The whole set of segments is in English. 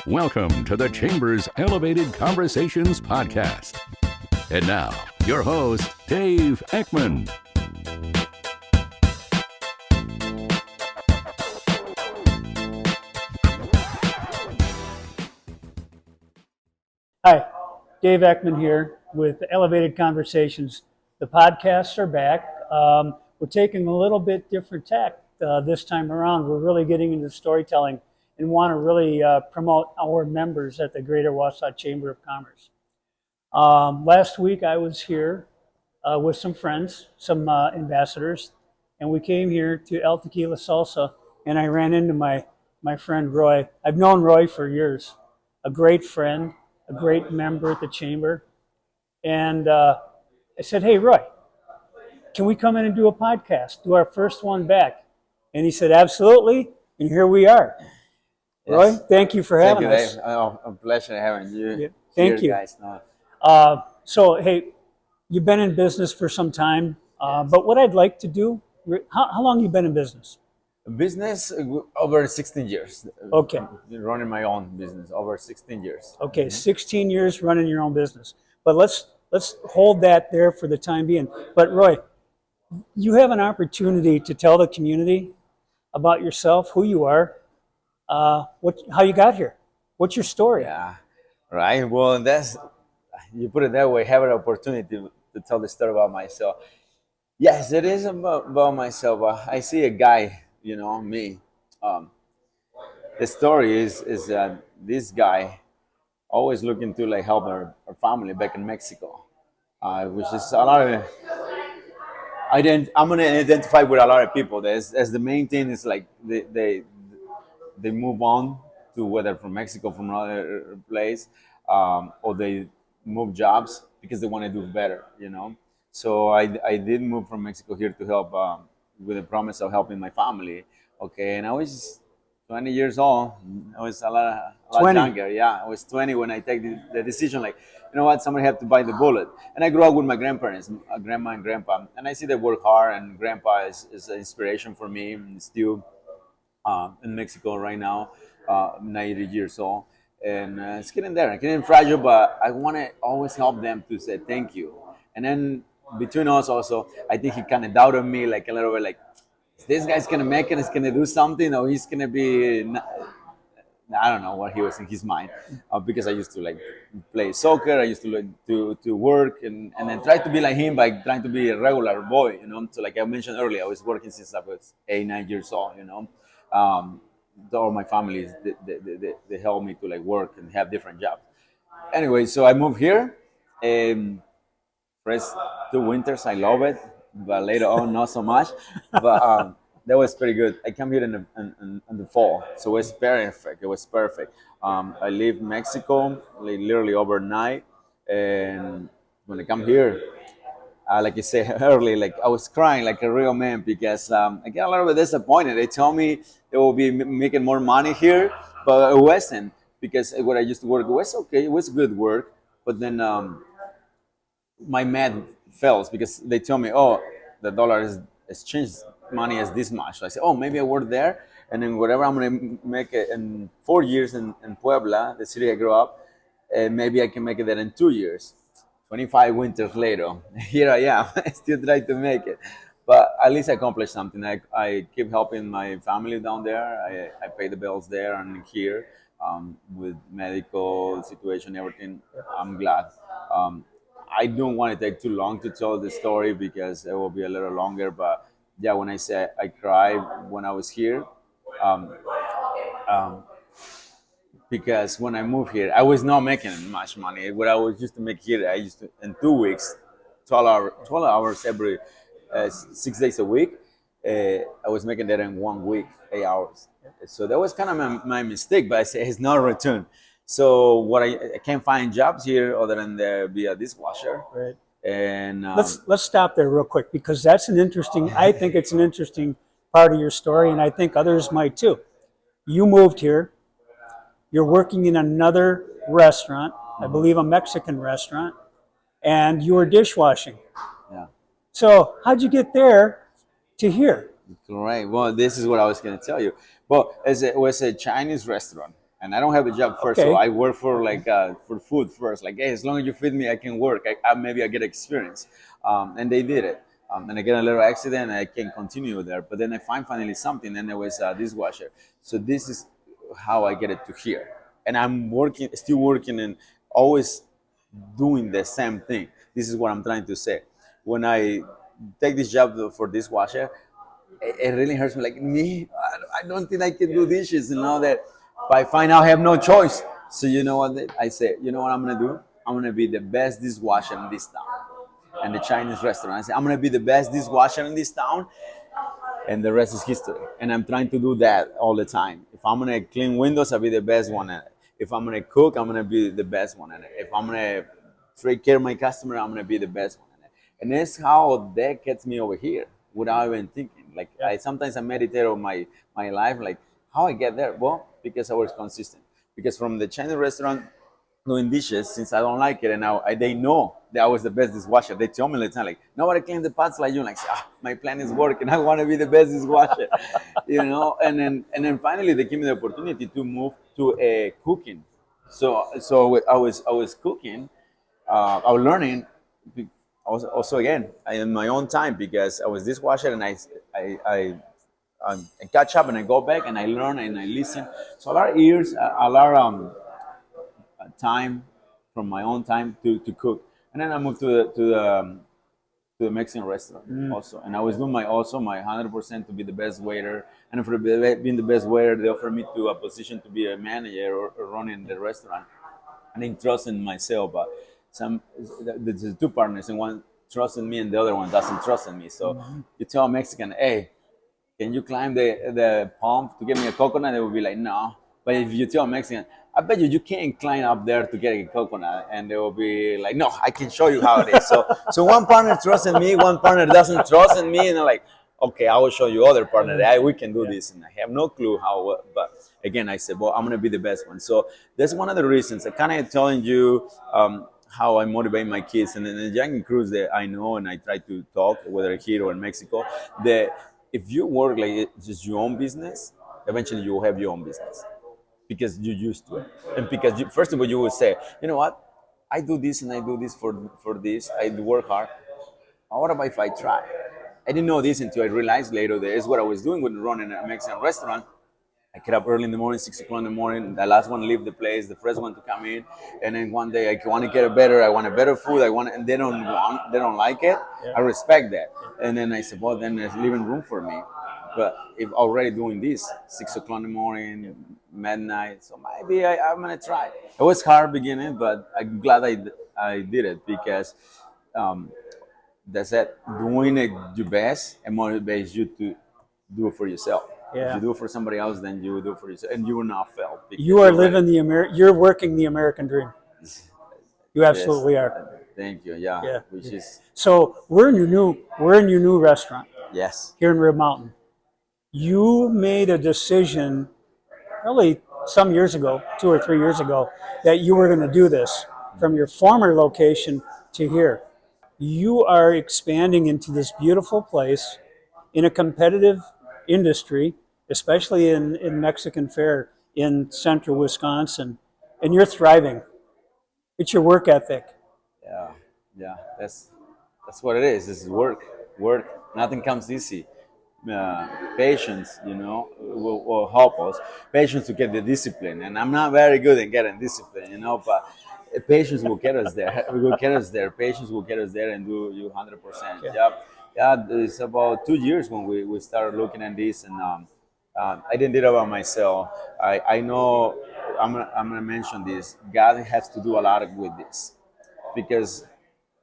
Welcome to the Chamber's Elevated Conversations podcast. And now, your host, Dave Eckmann. Hi, Dave Eckmann here with Elevated Conversations. The podcasts are back. We're taking a little bit different tack this time around. We're really getting into storytelling and want to really promote our members at the Greater Wausau Chamber of Commerce. Last week I was here with some friends, some ambassadors, and we came here to El Tequila Salsa, and I ran into my friend Roy. I've known Roy for years, a great friend, a great member at the chamber. And I said, hey, Roy, can we come in and do a podcast, do our first one back? And he said, absolutely, and here we are. Yes. Roy, thank you for having us. Dave. Oh, a pleasure having you. Yeah. Thank you. Guys. No. So, hey, you've been in business for some time, but what I'd like to do, how long have you been in business? Business over 16 years. Okay. Running my own business over 16 years. Okay, 16 years running your own business. But let's hold that there for the time being. But Roy, you have an opportunity to tell the community about yourself, who you are, how you got here. What's your story? Yeah, right. Well, you put it that way. Have an opportunity to tell the story about myself. Yes, it is about myself. I see a guy. Me. The story is that this guy always looking to help our family back in Mexico, which is a lot of. I'm gonna identify with a lot of people. As the main thing is they move on to whether from Mexico, from another place, or they move jobs because they want to do better. So I did move from Mexico here to help. With the promise of helping my family, okay, and I was 20 years old. I was a lot younger. Yeah, I was 20 when I take the decision. Somebody have to bite the bullet. And I grew up with my grandparents, grandma and grandpa, and I see they work hard. And grandpa is an inspiration for me. And still in Mexico right now, 90 years old, and it's getting there, getting fragile. But I want to always help them to say thank you, and then. Between us also, I think he kind of doubted me a little bit, is this guy's going to make it, he's going to do something, or he's going to be, I don't know what he was in his mind, because I used to play soccer, I used to work, and then try to be like him by trying to be a regular boy, so like I mentioned earlier, I was working since I was 8-9 years old, all my families, they helped me to work and have different jobs. Anyway, so I moved here, first 2 winters, I love it, but later on, not so much. But that was pretty good. I came here in the fall, so it was perfect. It was perfect. I leave Mexico literally overnight, and when I come here, like you said earlier, I was crying like a real man because I get a little bit disappointed. They told me they will be making more money here, but it wasn't, because where I used to work was okay. It was good work, but then my math fails because they tell me, oh, the dollar is changed money as this much. So I say, oh, maybe I work there, and then whatever I'm going to make it in 4 years in Puebla, the city I grew up, maybe I can make it there in 2 years. 25 winters later, here I am. I still try to make it. But at least I accomplished something. I keep helping my family down there. I pay the bills there and here with medical situation, everything. I'm glad. I don't want to take too long to tell the story because it will be a little longer. But yeah, when I say I cried when I was here, because when I moved here, I was not making much money. What I was used to make here, I used to, in 2 weeks, 12 hours every 6 days a week. I was making that in 1 week, 8 hours. So that was kind of my mistake, but I say it's not a return. So what I can't find jobs here other than be a dishwasher. Right. And let's stop there real quick, because that's I think it's an interesting part of your story, and I think others might too. You moved here. You're working in another restaurant, I believe a Mexican restaurant, and you were dishwashing. Yeah. So how'd you get there to here? Right. Well, this is what I was going to tell you. Well, it was a Chinese restaurant. and I don't have a job first, so Okay. I work for for food first. Like, hey, as long as you feed me, I can work. Maybe I get experience, and they did it. And I get a little accident, and I can continue there. But then I find finally something, and it was a dishwasher. So this is how I get it to here, and I'm working, still working, and always doing the same thing. This is what I'm trying to say. When I take this job for dishwasher, it really hurts me. Like me, I don't think I can do dishes. You know that, but I find out I have no choice. So you know what I say? You know what I'm gonna do? I'm gonna be the best dishwasher in this town. And the Chinese restaurant, I say I'm gonna be the best dishwasher in this town, and the rest is history. And I'm trying to do that all the time. If I'm gonna clean windows, I'll be the best one at it. If I'm gonna cook, I'm gonna be the best one at it. If I'm gonna take care of my customer, I'm gonna be the best one at it. And that's how that gets me over here without even thinking. Like I sometimes I meditate on my life, like how I get there. Well, because I was consistent. Because from the Chinese restaurant doing dishes, since I don't like it, and now they know that I was the best dishwasher. They tell me all the time, like, nobody cleans the pots like you. Like, my plan is working. I want to be the best dishwasher, you know. And then finally, they give me the opportunity to move to cooking. So I was cooking. I was learning. Also again, in my own time because I was dishwasher and I catch up and I go back and I learn and I listen. So a lot of years, a lot of time from my own time to cook. And then I moved to the Mexican restaurant also. And I was doing my 100% to be the best waiter. And for being the best waiter, they offered me to a position to be a manager or running the restaurant. I didn't trust in myself, but there's two partners, and one trusts in me, and the other one doesn't trust in me. So you tell a Mexican, "Hey, can you climb the palm to get me a coconut?" They will be like, "No." But if you tell a Mexican, "I bet you can't climb up there to get a coconut," and they will be like, "No, I can show you how it is." So one partner trusts in me, one partner doesn't trust in me, and I'm like, "Okay, I will show you other partner that we can do this," and I have no clue how. But again, I said, "Well, I'm gonna be the best one." So that's one of the reasons I kind of telling you. How I motivate my kids, and then the young crews that I know, and I try to talk, whether here or in Mexico, that if you work like it's just your own business, eventually you will have your own business because you're used to it, and because first of all you will say, you know what, I do this and I do this for this. I work hard. What about if I try? I didn't know this until I realized later that is what I was doing with running a Mexican restaurant. I get up early in the morning, 6 o'clock in the morning. The last one leave the place, the first one to come in, and then one day I want to get it better. I want a better food. And they don't like it. I respect that. And then I said, well, then there's leaving room for me. But if already doing this, 6 o'clock in the morning, midnight, so maybe I'm gonna try. It was hard beginning, but I'm glad I did it because that's it. Doing it your best and motivates you to do it for yourself. If you do it for somebody else, then you will do it for yourself, and you will not fail. You are living you're working the American dream. You absolutely Yes. are. Thank you. Yeah. Yeah. Which is So we're in your new restaurant yes. here in Red Mountain. You made a decision really some years ago, 2 or 3 years ago, that you were going to do this from your former location to here. You are expanding into this beautiful place in a competitive industry, especially in Mexican fare in central Wisconsin, and you're thriving. It's your work ethic. Yeah. Yeah. That's what it is. This is work. Work. Nothing comes easy. Patience, will help us. Patience to get the discipline, and I'm not very good at getting discipline, but patience will get us there. We will get us there. Patience will get us there and do you 100%. Yeah, yeah. It's about 2 years when we started looking at this, and I didn't do it by myself. I know I'm gonna mention this. God has to do a lot with this because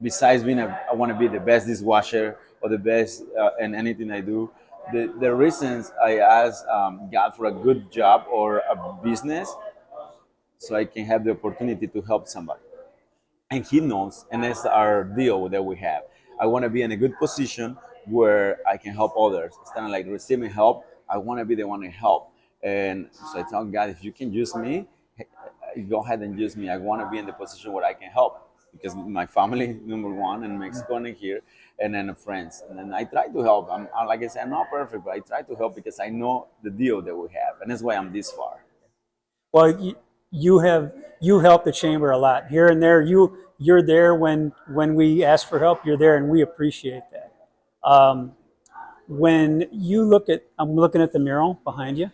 besides being I want to be the best dishwasher or the best in anything I do. The reasons I ask God for a good job or a business, so I can have the opportunity to help somebody, and He knows, and that's our deal that we have. I want to be in a good position where I can help others. Instead of like receiving help, I want to be the one to help. And so I tell God, if you can use me, go ahead and use me. I want to be in the position where I can help because my family, number one, in Mexico and here, and then friends. And then I try to help. Like I said, I'm not perfect, but I try to help because I know the deal that we have, and that's why I'm this far. Well, you help the chamber a lot here and there. You're there when we ask for help. You're there, and we appreciate that. Um, when you look at, I'm looking at the mural behind you.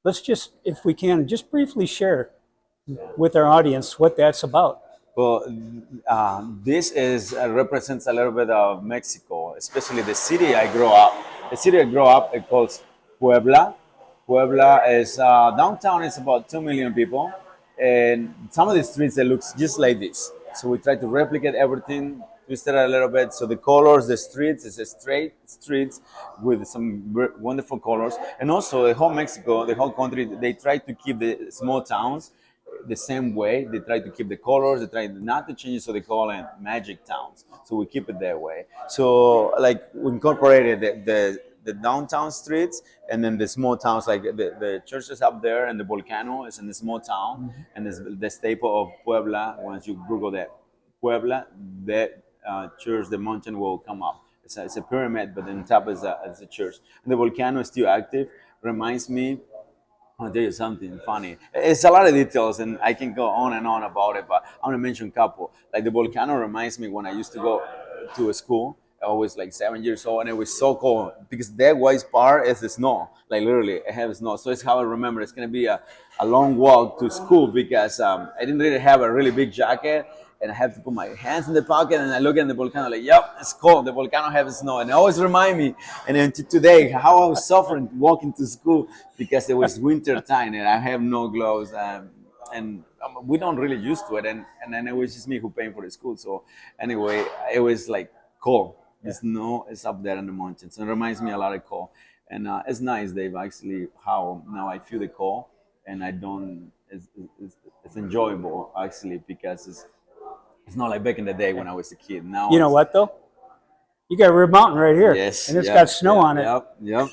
Let's just, if we can, just briefly share with our audience what that's about. Well, this is represents a little bit of Mexico, especially the city I grew up. The city I grew up, it calls Puebla. Puebla is downtown. It's about 2 million people, and some of the streets it looks just like this. So we try to replicate everything, twist it a little bit. So the colors, the streets, is a straight streets with some wonderful colors, and also the whole Mexico, the whole country, they try to keep the small towns the same way. They try to keep the colors, they try not to change it, so they call it magic towns. So we keep it that way. So like we incorporated the downtown streets and then the small towns, like the churches up there, and the volcano is in the small town, and it's the staple of Puebla. Once you Google that Puebla, that church, the mountain will come up. It's a pyramid, but on top is a church. And the volcano is still active. Reminds me, I'll tell you something funny. It's a lot of details, and I can go on and on about it, but I'm gonna mention a couple. Like the volcano reminds me when I used to go to a school. I was like 7 years old, and it was so cold because that white part is the snow. Like literally, it has snow. So it's how I remember. It's gonna be a long walk to school because I didn't really have a really big jacket, and I have to put my hands in the pocket, and I look at the volcano like, yep, it's cold. The volcano has snow, and it always remind me. And then today, how I was suffering walking to school because it was winter time, and I have no gloves, and we don't really used to it, and then it was just me who paying for the school. So anyway, it was like cold. The snow is up there in the mountains, and it reminds me a lot of cold. And it's nice, Dave, actually, how now I feel the cold, and I don't. It's enjoyable actually because it's not like back in the day when I was a kid. Now You know what though? You got Rib Mountain right here, yes, and it's got snow on it. Yep.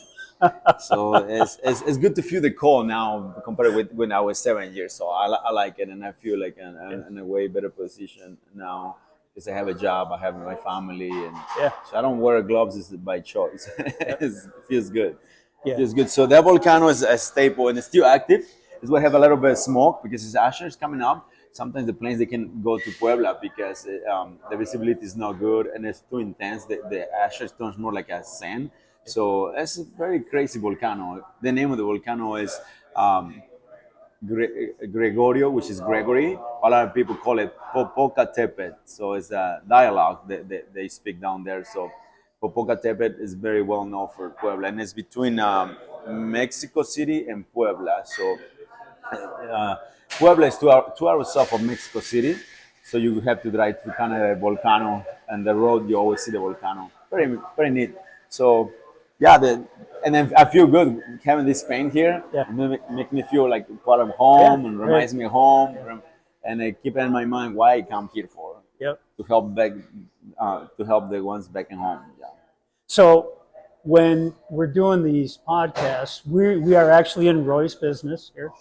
So it's good to feel the cold now compared with when I was 7 years. So I like it, and I feel like in a way better position now because I have a job, I have my family, and so I don't wear gloves is by choice. It feels good. Yeah. Feels good. So that volcano is a staple, and it's still active. It's going to have a little bit of smoke because it's ashes coming up. Sometimes the planes they can go to Puebla because the visibility is not good and it's too intense. The ashes turns more like a sand. So it's a very crazy volcano. The name of the volcano is Gregorio, which is Gregory. A lot of people call it Popocatépetl. So it's a dialogue that they speak down there. So Popocatépetl is very well known for Puebla, and it's between Mexico City and Puebla. So Puebla is 2 hours south of Mexico City. So you have to drive through kind of the volcano, and the road you always see the volcano. Very neat. So yeah, and then I feel good having this paint here. Yeah. Make me feel like part of home, Yeah, and reminds me of home, and I keep in my mind why I come here for. Yep. To help back, to help the ones back in home. Yeah. So when we're doing these podcasts, we are actually in Roy's business here.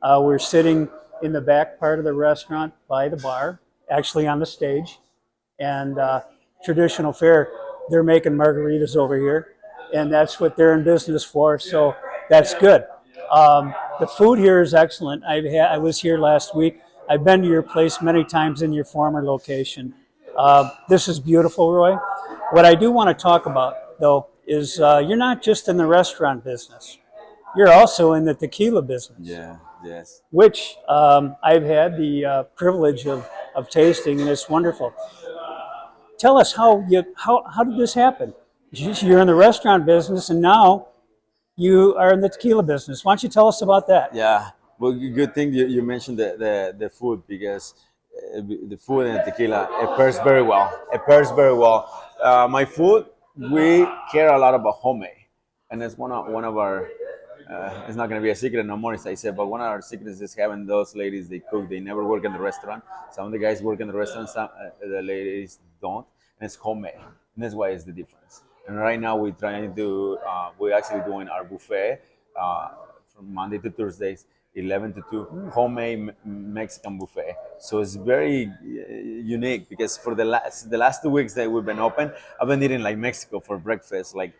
We're sitting in the back part of the restaurant by the bar, actually on the stage, and traditional fare. They're making margaritas over here, and that's what they're in business for. So that's good. The food here is excellent. I was here last week. I've been to your place many times in your former location. This is beautiful, Roy. What I do want to talk about, though, is you're not just in the restaurant business. You're also in the tequila business. Yeah. Yes. Which I've had the privilege of tasting, and it's wonderful. Tell us how did this happen? You're in the restaurant business, and now you are in the tequila business. Why don't you tell us about that? Yeah. Well, good thing you mentioned the food because the food and the tequila it pairs very well. It pairs very well. My food, we care a lot about homemade, and it's one of our. It's not going to be a secret no more, as I said, but one of our secrets is having those ladies, they cook, they never work in the restaurant. Some of the guys work in the restaurant, some the ladies don't, and it's homemade. And that's why it's the difference. And right now we're actually doing our buffet from Monday to Thursdays, 11 to 2, homemade Mexican buffet. So it's very unique because for the last 2 weeks that we've been open, I've been eating like Mexico for breakfast, like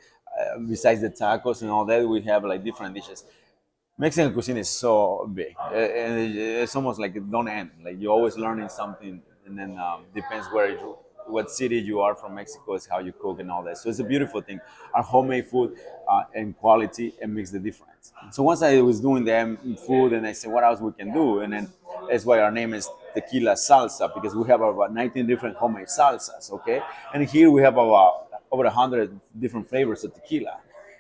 besides the tacos and all that, we have like different dishes. Mexican cuisine is so big, and it's almost like it don't end. Like you're always learning something, and then depends what city you are from Mexico is how you cook and all that. So it's a beautiful thing. Our homemade food and quality it makes the difference. So once I was doing the food, and I said, what else we can do, and then that's why our name is Tequila Salsa because we have about 19 different homemade salsas. Okay, and here we have about over 100 different flavors of tequila.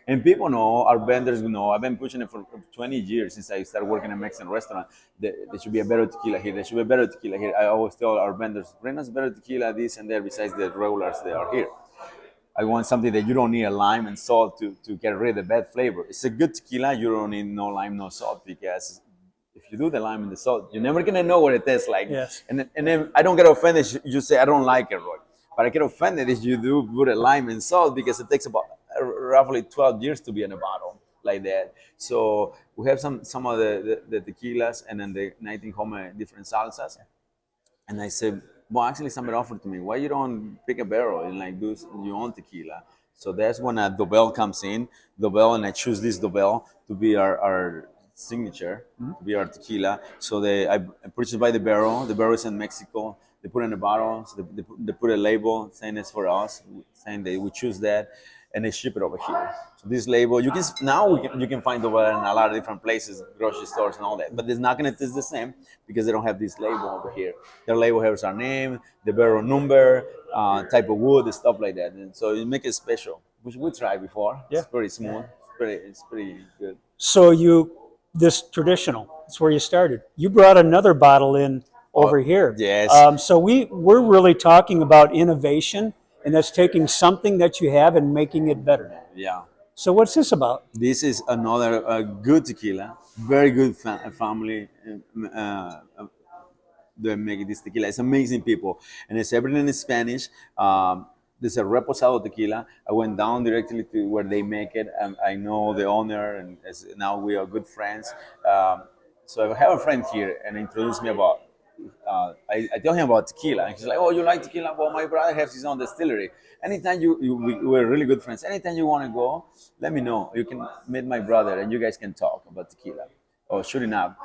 And people know, our vendors know, I've been pushing it for 20 years since I started working in a Mexican restaurant. There should be a better tequila here. There should be a better tequila here. I always tell our vendors, bring us better tequila, this and that, besides the regulars that are here. I want something that you don't need a lime and salt to get rid of the bad flavor. It's a good tequila, you don't need no lime, no salt, because if you do the lime and the salt, you're never gonna know what it tastes like. Yes. And then I don't get offended if you say I don't like it, Roy. But I get offended if you do put a lime and salt because it takes about roughly 12 years to be in a bottle like that. So we have some of the tequilas and then the 19 home different salsas. And I said, well, actually, somebody offered to me, why you don't pick a barrel and like do your own tequila? So that's when a Dobel comes in, Dobel, and I choose this Dobel to be our signature, to be our tequila. So I purchased by the barrel. The barrel is in Mexico. They put it in a bottle. So they put a label saying it's for us, saying that we choose that, and they ship it over here. So this label, you can find over in a lot of different places, grocery stores and all that. But it's not gonna taste the same because they don't have this label over here. Their label has our name, the barrel number, type of wood, and stuff like that. And so you make it special, which we tried before. Yeah. It's pretty smooth. It's pretty good. So this traditional, that's where you started. You brought another bottle in over here. Yes. So we're really talking about innovation, and that's taking something that you have and making it better. Yeah. So what's this about? This is another good tequila, very good family that make this tequila. It's amazing people, and it's everything in Spanish. There's a reposado tequila. I went down directly to where they make it. I know the owner, and now we are good friends. So I have a friend here, and introduced me about. I tell him about tequila, and he's like, "Oh, you like tequila? Well, my brother has his own distillery. Anytime we're really good friends. Anytime you want to go, let me know. You can meet my brother, and you guys can talk about tequila or shooting up."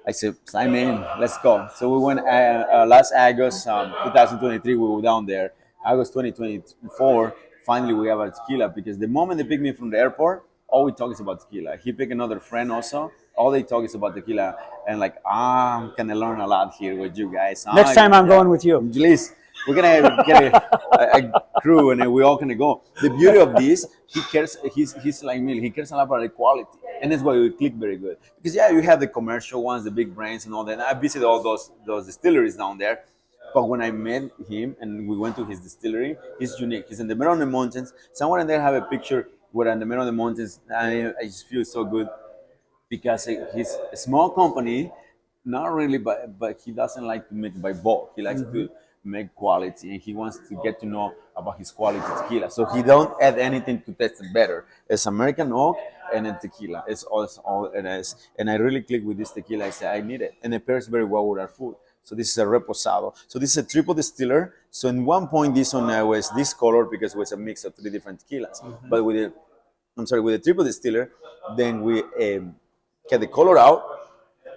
I said, "I'm in. Let's go." So we went last August, 2023. We were down there. August 2024. Finally, we have a tequila because the moment they pick me from the airport, all we talk is about tequila. He picked another friend also. All they talk is about tequila, and like, I'm gonna learn a lot here with you guys. Next time I'm going with you. Please, we're gonna get a crew, and then we all gonna go. The beauty of this, he cares. He's like me. He cares a lot about the quality, and that's why we click very good. Because yeah, you have the commercial ones, the big brands, and all that. And I visited all those distilleries down there. But when I met him and we went to his distillery, he's unique. He's in the middle of the mountains. Someone in there have a picture where in the middle of the mountains. I just feel so good because he's a small company, not really, but he doesn't like to make by bulk. He likes to make quality, and he wants to get to know about his quality tequila. So he don't add anything to taste it better. It's American oak and then tequila. It's all it is. And I really click with this tequila. I said I need it, and it pairs very well with our food. So this is a reposado. So this is a triple distiller. So in one point, this one was this color because it was a mix of 3 different tequilas. But with the triple distiller, then we get the color out,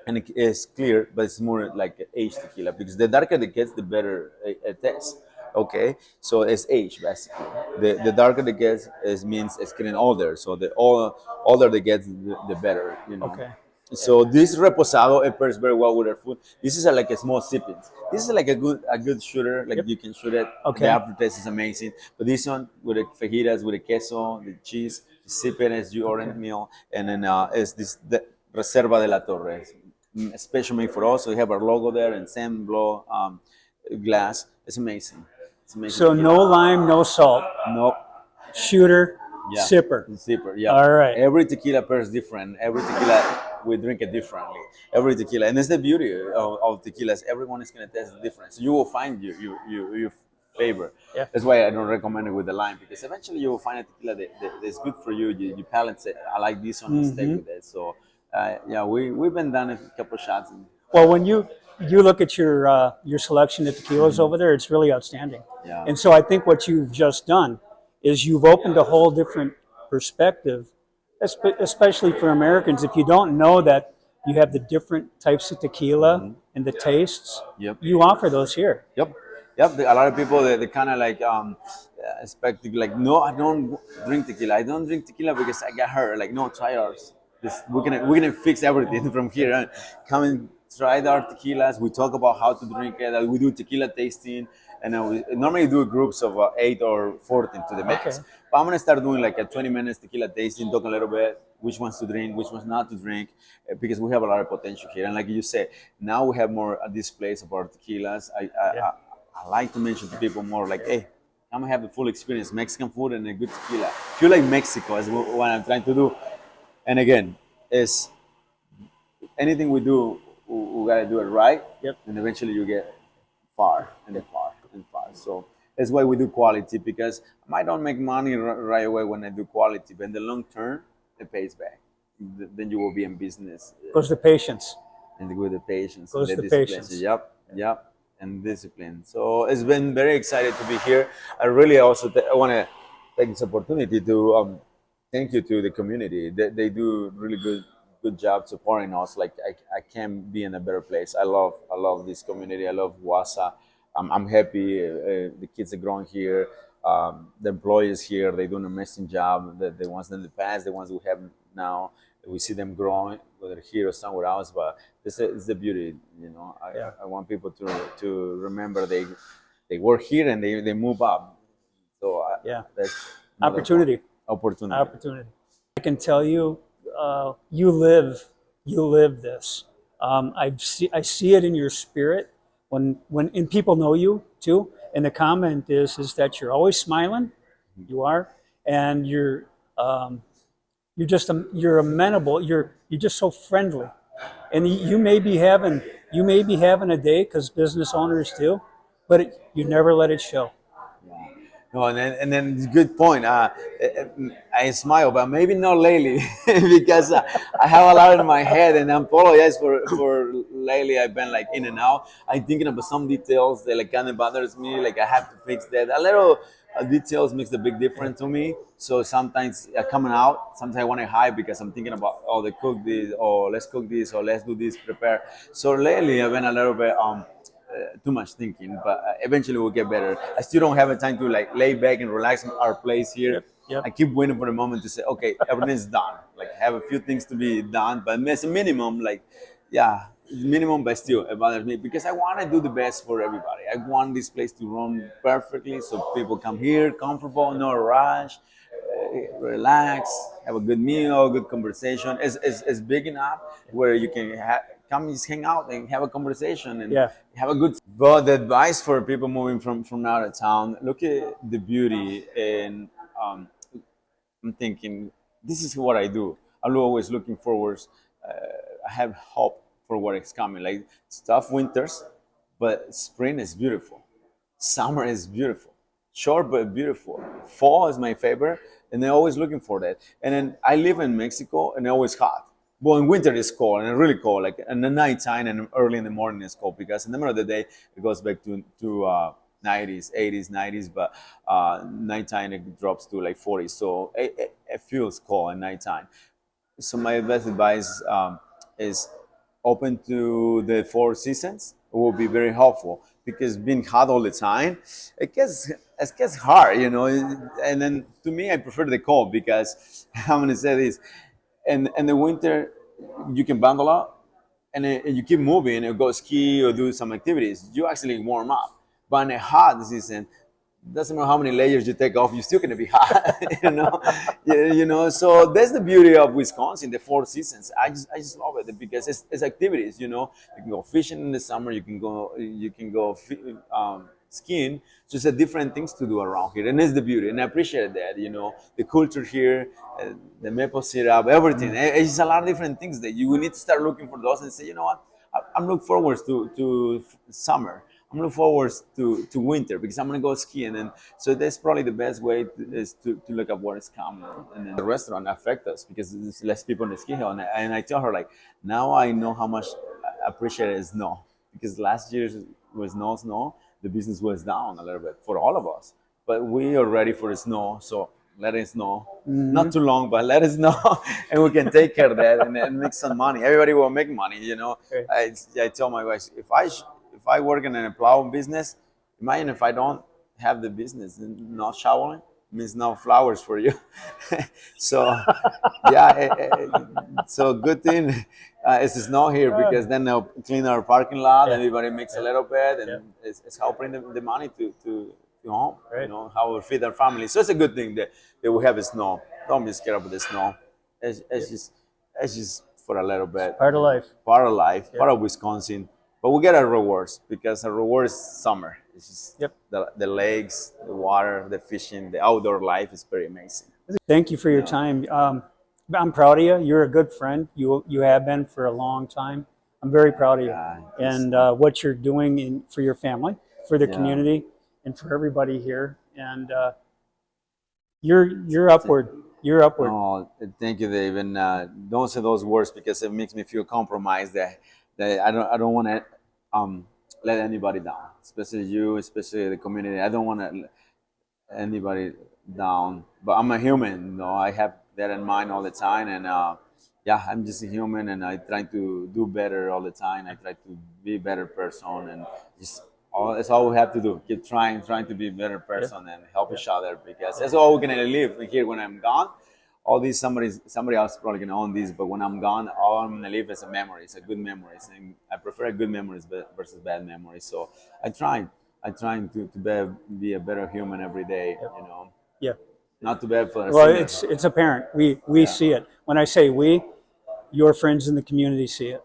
and it is clear, but it's more like aged tequila because the darker it gets, the better it tastes. Okay, so it's age basically. The darker it gets, it means it's getting older. So the older it gets, the better. You know. Okay. So this reposado it pairs very well with our food. This is like a small sipping. This is like a good shooter. Like you can shoot it. Okay. The aftertaste is amazing. But this one with the fajitas, with the queso, the cheese, you sip it as you order meal, and then is this the Reserva de la Torre, special made for us. So we have our logo there and sand blow glass. It's amazing. It's amazing. So no lime, no salt. Nope. Shooter, Yeah. sipper. Zipper, yeah. All right. Every tequila pairs different. Every tequila we drink it differently. Every tequila, and that's the beauty of tequilas. Everyone is gonna taste different. So you will find your flavor. Yeah. That's why I don't recommend it with the lime because eventually you will find a tequila that's good for you. You palate say, I like this one and stay with it. So yeah, we've been done a couple shots. Well, when you look at your selection of tequilas over there, it's really outstanding. Yeah. And so I think what you've just done is you've opened a whole different perspective especially for Americans, if you don't know that you have the different types of tequila and the tastes, Yep. you offer those here. Yep. Yep. A lot of people they kind of like expect to, like, no, I don't drink tequila. I don't drink tequila because I got hurt. Like, no, try ours. This, we're gonna fix everything from here. And come and try our tequilas. We talk about how to drink it. We do tequila tasting, and we normally do groups of 8 or 14 to the max. Okay. But I'm gonna start doing like a 20 minutes tequila tasting, talk a little bit which ones to drink, which ones not to drink, because we have a lot of potential here. And like you said, now we have more displays of our tequilas. I like to mention to people more like, hey, I'm gonna have the full experience, Mexican food and a good tequila. Feel like Mexico is what I'm trying to do. And again, is anything we do, we gotta do it right, Yep. and eventually you get far and far and far. So that's why we do quality, because I might not make money right away when I do quality, but in the long term, it pays back. Then you will be in business, Goes to patience. and with the patience Goes and the to discipline. patience. Yep, yep, and discipline. So it's been very excited to be here. I really also I want to take this opportunity to thank you to the community. They do really good job supporting us. Like I can't be in a better place. I love this community. I love Wausau. I'm happy. The kids are growing here. The employees here, they do an amazing job. The ones in the past, the ones we have now, we see them growing, whether here or somewhere else. But it's the beauty, you know. I want people to remember they work here and they move up. So that's another Opportunity. opportunity. I can tell you, you live this. I see it in your spirit when and people know you too. And the comment is that you're always smiling. You are, and you're amenable. You're just so friendly, and you may be having a day, because business owners do, but you never let it show. No, and then good point. I smile, but maybe not lately because I have a lot in my head, and I apologize for lately. I've been like in and out. I'm thinking about some details that like kind of bothers me. Like I have to fix that. A little details makes a big difference to me. So sometimes coming out, sometimes I want to hide because I'm thinking about, oh, they cook this, or let's cook this, or let's do this, prepare. So lately I've been a little bit too much thinking, but eventually we'll get better. I still don't have a time to like lay back and relax our place here. Yep. I keep waiting for the moment to say, okay, everything's done. Like have a few things to be done, but as a minimum, like, yeah, minimum, but still it bothers me because I want to do the best for everybody. I want this place to run perfectly so people come here comfortable, no rush, relax, have a good meal, good conversation. It's big enough where you can come just hang out and have a conversation and have a good. But the advice for people moving from out of town: look at the beauty, and I'm thinking this is what I do. I'm always looking forward. I have hope for what is coming. Like it's tough winters, but spring is beautiful. Summer is beautiful, short but beautiful. Fall is my favorite, and they're always looking for that. And then I live in Mexico, and it's always hot. Well, in winter it's cold, and it's really cold. Like in the nighttime and early in the morning it's cold because in the middle of the day it goes back to 90s, 80s, 90s, but nighttime it drops to like 40s. So it feels cold at nighttime. So my best advice is open to the four seasons. It will be very helpful because being hot all the time, it gets hard, you know. And then to me, I prefer the cold because I'm gonna say this: in the winter, you can bundle up and you keep moving and go ski or do some activities. You actually warm up. But in a hot season, doesn't matter how many layers you take off, you're still gonna be hot, you know. So that's the beauty of Wisconsin, the four seasons. I just love it because it's activities. You know, you can go fishing in the summer, you can go skiing. So it's a different things to do around here, and it's the beauty, and I appreciate that. You know, the culture here, the maple syrup, everything. It's just a lot of different things that you need to start looking for those and say, you know what, I'm looking forward to summer. I'm looking forward to winter because I'm gonna go skiing, and so that's probably the best way to look at what is coming. And then the restaurant affect us because there's less people on the ski hill, and I tell her like, now I know how much I appreciate it snow because last year was no snow, the business was down a little bit for all of us, but we are ready for the snow. So let us know. Not too long, but let us know, and we can take care of that and make some money. Everybody will make money, you know. Right. I tell my wife, if I work in a plow business, imagine if I don't have the business and not showering, means no flowers for you. So yeah, so good thing it's snow here, because then they'll clean our parking lot, and everybody makes a little bit, and it's helping the money to home, Right. you know, how we feed our family. So it's a good thing that we have snow. Don't be scared of the snow. It's just for a little bit. Part of life. Part of life, part of Wisconsin. But we get our rewards, because our reward is summer. It's just the lakes, the water, the fishing, the outdoor life is very amazing. Thank you for your time. I'm proud of you. You're a good friend. You have been for a long time. I'm very proud of you, and what you're doing for your family, for the community, and for everybody here. And you're upward. You're upward. Oh, thank you, Dave. And don't say those words, because it makes me feel compromised. That I don't want to let anybody down, especially you, especially the community. I don't want to let anybody down. But I'm a human, you know. I have that in mind all the time, and I'm just a human, and I try to do better all the time. I try to be a better person, and that's all we have to do. Keep trying to be a better person and help each other, because that's all we're gonna live here when I'm gone. All these somebody else probably gonna own these, but when I'm gone, all I'm gonna leave is a memory. It's a good memories, and I prefer good memories versus bad memories. So I try to be a better human every day. You know. Yeah. Not too bad for us. Well, it's apparent. We see it. When I say we, your friends in the community see it.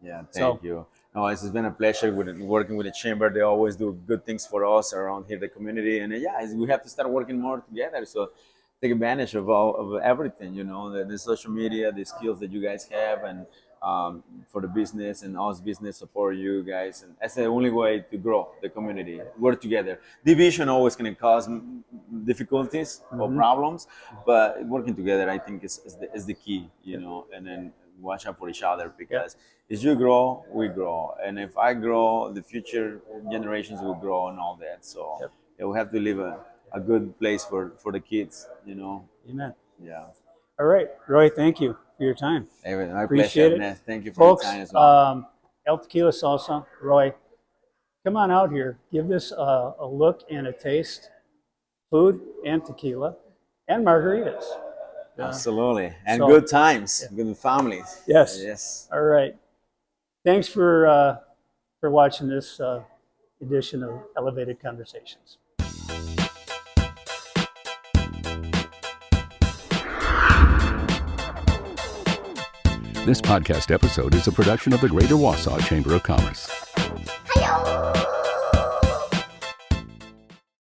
Yeah. Thank you. No, it's been a pleasure working with the chamber. They always do good things for us around here, the community, and we have to start working more together. So take advantage of everything, you know, the social media, the skills that you guys have, and for the business, and us business support you guys, and that's the only way to grow the community. Work together. Division always going to cause difficulties or problems, but working together, I think, is the key, you know, and then watch out for each other, because as you grow, we grow, and if I grow, the future generations will grow, and all that. So we have to leave a good place for the kids, you know. Amen. Yeah. All right, Roy, thank you for your time. Hey, my Appreciate pleasure. it. Thank you for Folks, your time as well. El Tequila Salsa, Roy, come on out here. Give this a look and a taste. Food and tequila and margaritas. Absolutely. And so- good times, good families. Yes. Yes. All right. Thanks for watching this edition of Elevated Conversations. This podcast episode is a production of the Greater Wausau Chamber of Commerce.